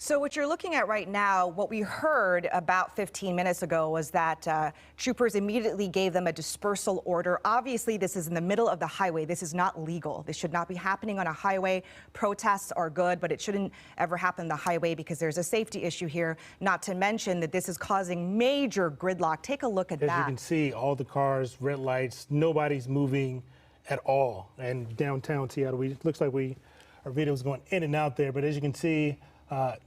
So what you're looking at right now, what we heard about 15 minutes ago was that troopers immediately gave them a dispersal order. Obviously, this is in the middle of the highway. This is not legal. This should not be happening on a highway. Protests are good, but it shouldn't ever happen on the highway because there's a safety issue here, not to mention that this is causing major gridlock. Take a look at that. As you can see, all the cars, red lights, nobody's moving at all. And downtown Seattle, looks like our video is going in and out there, but as you can see,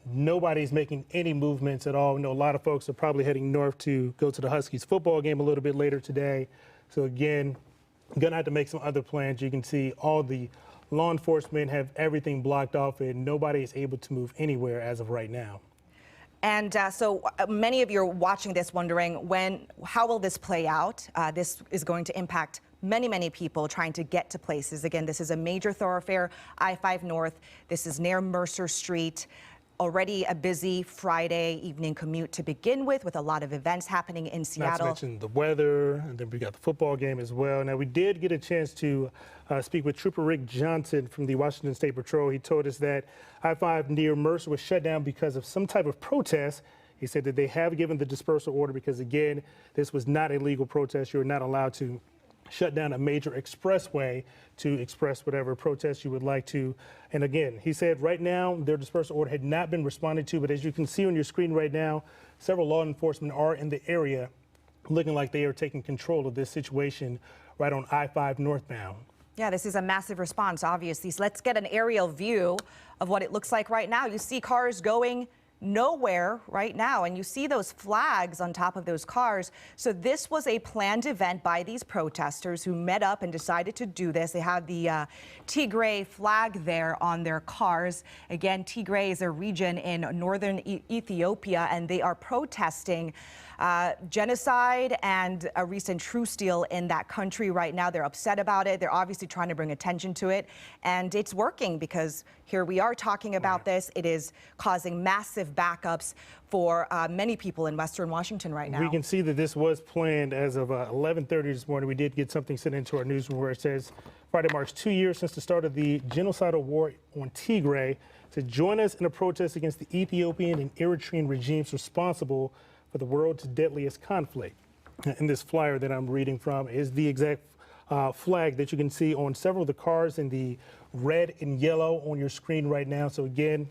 nobody's making any movements at all. We know a lot of folks are probably heading north to go to the Huskies football game a little bit later today. So again, gonna have to make some other plans. You can see all the law enforcement have everything blocked off and nobody is able to move anywhere as of right now. And so many of you are watching this wondering how will this play out? This is going to impact many people trying to get to places. Again, this is a major thoroughfare, I-5 North. This is near Mercer Street. Already a busy Friday evening commute to begin with a lot of events happening in Seattle. Not to mention the weather, and then we got the football game as well. Now, we did get a chance to speak with Trooper Rick Johnson from the Washington State Patrol. He told us that I-5 near Mercer was shut down because of some type of protest. He said that they have given the dispersal order because, again, this was not a legal protest. You are not allowed to shut down a major expressway to express whatever protest you would like to. And again, he said right now their dispersal order had not been responded to, but as you can see on your screen right now, several law enforcement are in the area looking like they are taking control of this situation right on I-5 northbound. Yeah, this is a massive response, obviously. So let's get an aerial view of what it looks like right now. You see cars going nowhere right now, and you see those flags on top of those cars. So this was a planned event by these protesters who met up and decided to do this. They have the Tigray flag there on their cars. Again, Tigray is a region in northern Ethiopia, and they are protesting genocide and a recent truce deal in that country right now. They're upset about it. They're obviously trying to bring attention to it, and it's working because here we are talking about this. It is causing massive backups for many people in Western Washington right now. We can see that this was planned as of 11:30 this morning. We did get something sent into our newsroom where it says Friday marks 2 years since the start of the genocidal war on Tigray to join us in a protest against the Ethiopian and Eritrean regimes responsible for the world's deadliest conflict. And this flyer that I'm reading from is the exact flag that you can see on several of the cars in the red and yellow on your screen right now. So again,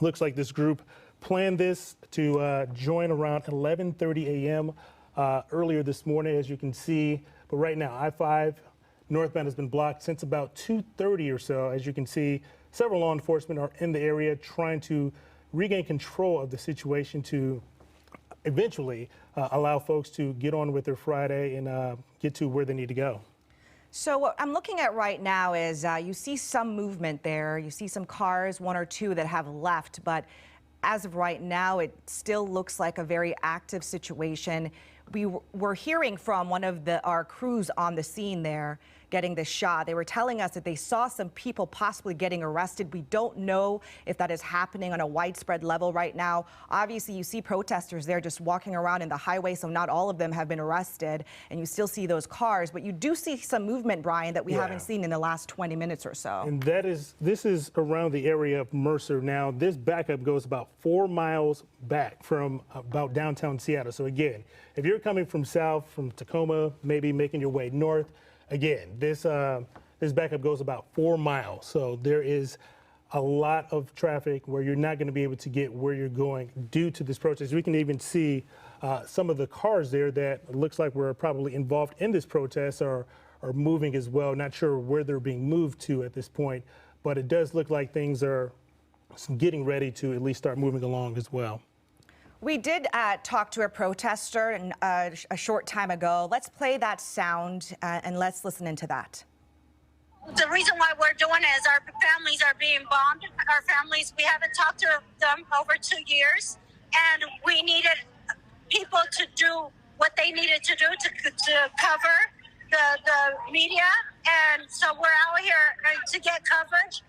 looks like this group planned this to join around 11:30 a.m. Earlier this morning, as you can see. But right now, I-5 northbound has been blocked since about 2:30 or so. As you can see, several law enforcement are in the area trying to regain control of the situation to eventually allow folks to get on with their Friday and get to where they need to go. So what I'm looking at right now is you see some movement there. You see some cars, one or two that have left, but as of right now, it still looks like a very active situation. We were hearing from one of our crews on the scene there getting the shot. They were telling us that they saw some people possibly getting arrested. We don't know if that is happening on a widespread level right now. Obviously, you see protesters there just walking around in the highway, so not all of them have been arrested, and you still see those cars, but you do see some movement, Brian, that we haven't seen in the last 20 minutes or so. And this is around the area of Mercer. Now, this backup goes about 4 miles back from about downtown Seattle. So again, if you're coming from south, from Tacoma, maybe making your way north, again, this backup goes about 4 miles. So there is a lot of traffic where you're not going to be able to get where you're going due to this protest. We can even see some of the cars there that looks like were probably involved in this protest are moving as well. Not sure where they're being moved to at this point, but it does look like things are getting ready to at least start moving along as well. We did talk to a protester a short time ago. Let's play that sound and let's listen into that. The reason why we're doing it is our families are being bombed. Our families, we haven't talked to them over 2 years, and we needed people to do what they needed to do to cover the media, and so we're out here to get coverage.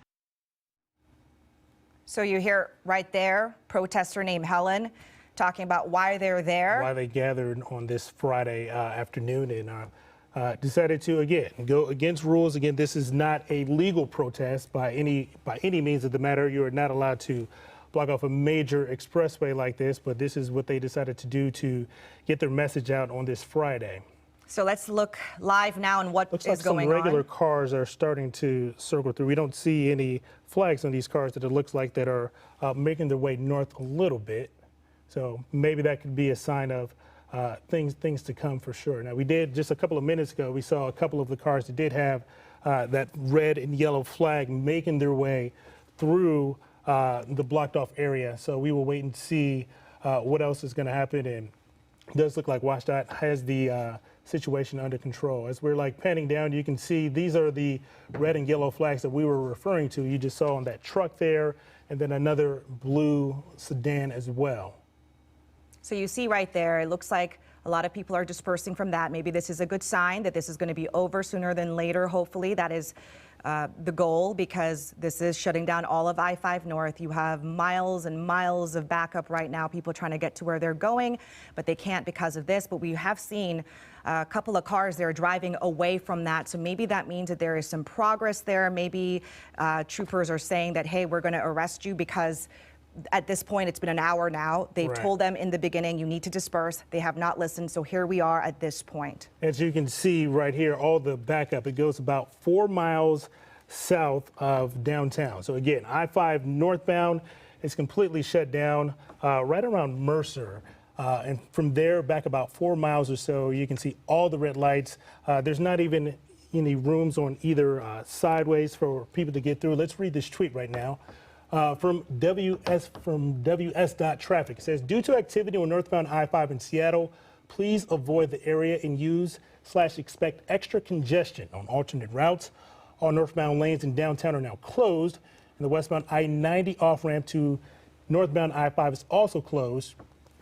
So you hear right there, protester named Helen talking about why they're there. Why they gathered on this Friday afternoon and decided to, again, go against rules. Again, this is not a legal protest by any means of the matter. You are not allowed to block off a major expressway like this, but this is what they decided to do to get their message out on this Friday. So let's look live now and what Looks is like some going regular on. cars are starting to circle through. We don't see any flags on these cars that it looks like that are making their way north a little bit. So maybe that could be a sign of things to come for sure. Now, we did just a couple of minutes ago, we saw a couple of the cars that did have that red and yellow flag making their way through the blocked off area. So we will wait and see what else is going to happen. And it does look like WashDOT has the situation under control. As we're like panning down, you can see these are the red and yellow flags that we were referring to. You just saw on that truck there, and then another blue sedan as well. So you see right there, it looks like a lot of people are dispersing from that. Maybe this is a good sign that this is going to be over sooner than later. Hopefully that is the goal, because this is shutting down all of I-5 North. You have miles and miles of backup right now, people trying to get to where they're going, but they can't because of this. But we have seen a couple of cars that are driving away from that. So maybe that means that there is some progress there. Maybe troopers are saying that, hey, we're going to arrest you because at this point, it's been an hour now. They've told them in the beginning, you need to disperse. They have not listened. So here we are at this point. As you can see right here, all the backup, it goes about 4 miles south of downtown. So again, I-5 northbound is completely shut down right around Mercer. And from there back about 4 miles or so, you can see all the red lights. There's not even any rooms on either sideways for people to get through. Let's read this tweet right now. From WS.traffic. It says, due to activity on northbound I-5 in Seattle, please avoid the area and use/expect extra congestion on alternate routes. All northbound lanes in downtown are now closed, and the westbound I-90 off-ramp to northbound I-5 is also closed.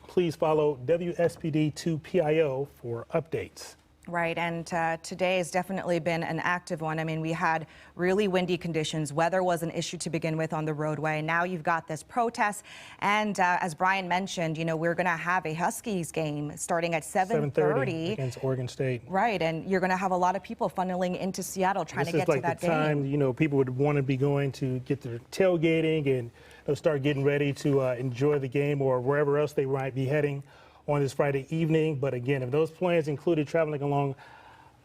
Please follow WSPD2PIO for updates. Right, and today has definitely been an active one. I mean, we had really windy conditions. Weather was an issue to begin with on the roadway. Now you've got this protest, and as Brian mentioned, you know, we're going to have a Huskies game starting at 7:30 against Oregon State. Right, and you're going to have a lot of people funneling into Seattle trying to get to that game. This is like the time, you know, people would want to be going to get their tailgating and they'll start getting ready to enjoy the game or wherever else they might be heading on this Friday evening. But again, if those plans included traveling along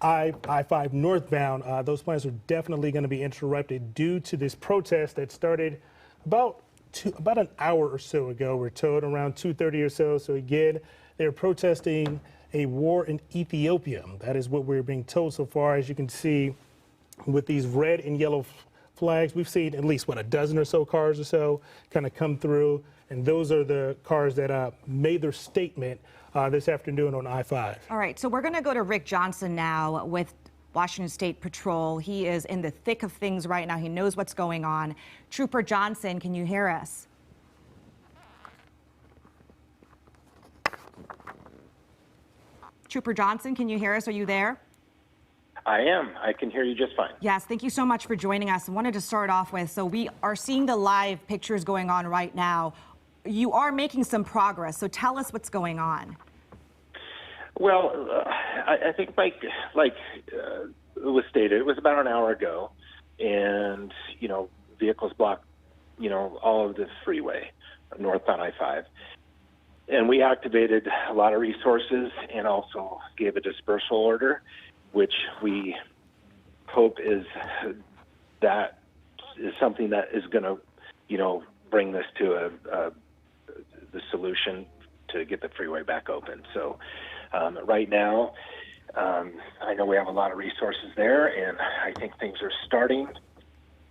I-5 northbound, those plans are definitely going to be interrupted due to this protest that started about an hour or so ago. We're told around 2:30 or so. So again, they're protesting a war in Ethiopia. That is what we're being told so far. As you can see with these red and yellow flags, we've seen at least, what, a dozen or so cars or so kind of come through. And those are the cars that made their statement this afternoon on I-5. All right, so we're going to go to Rick Johnson now with Washington State Patrol. He is in the thick of things right now. He knows what's going on. Trooper Johnson, can you hear us? Trooper Johnson, can you hear us? Are you there? I am. I can hear you just fine. Yes, thank you so much for joining us. I wanted to start off with, so we are seeing the live pictures going on right now. You are making some progress, so tell us what's going on. Well, I think like it was stated, it was about an hour ago, and, you know, vehicles blocked, you know, all of the freeway northbound I-5. And we activated a lot of resources and also gave a dispersal order, which we hope is something that is going to, you know, bring this to the solution to get the freeway back open. So right now, I know we have a lot of resources there, and I think things are starting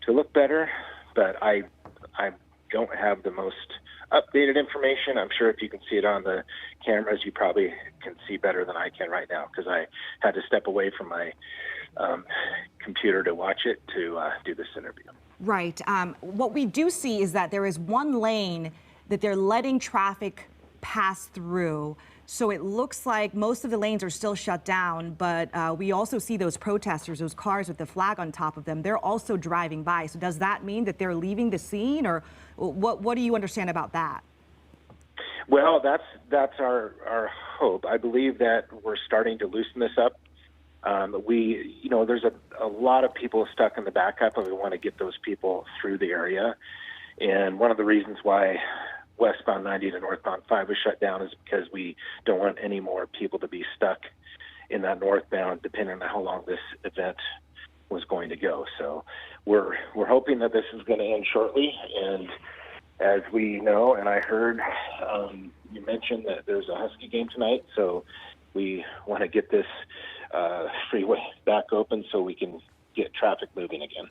to look better, but I don't have the most updated information. I'm sure if you can see it on the cameras, you probably can see better than I can right now, because I had to step away from my computer to watch it to do this interview. Right. What we do see is that there is one lane that they're letting traffic pass through. So it looks like most of the lanes are still shut down, but we also see those protesters, those cars with the flag on top of them, they're also driving by. So does that mean that they're leaving the scene, or what do you understand about that? Well, that's our hope. I believe that we're starting to loosen this up. There's a lot of people stuck in the backup, and we want to get those people through the area. And one of the reasons why westbound 90 to northbound 5 was shut down is because we don't want any more people to be stuck in that northbound, depending on how long this event was going to go. So we're hoping that this is going to end shortly. And as we know, and I heard you mentioned that there's a Husky game tonight, so we want to get this freeway back open so we can get traffic moving again.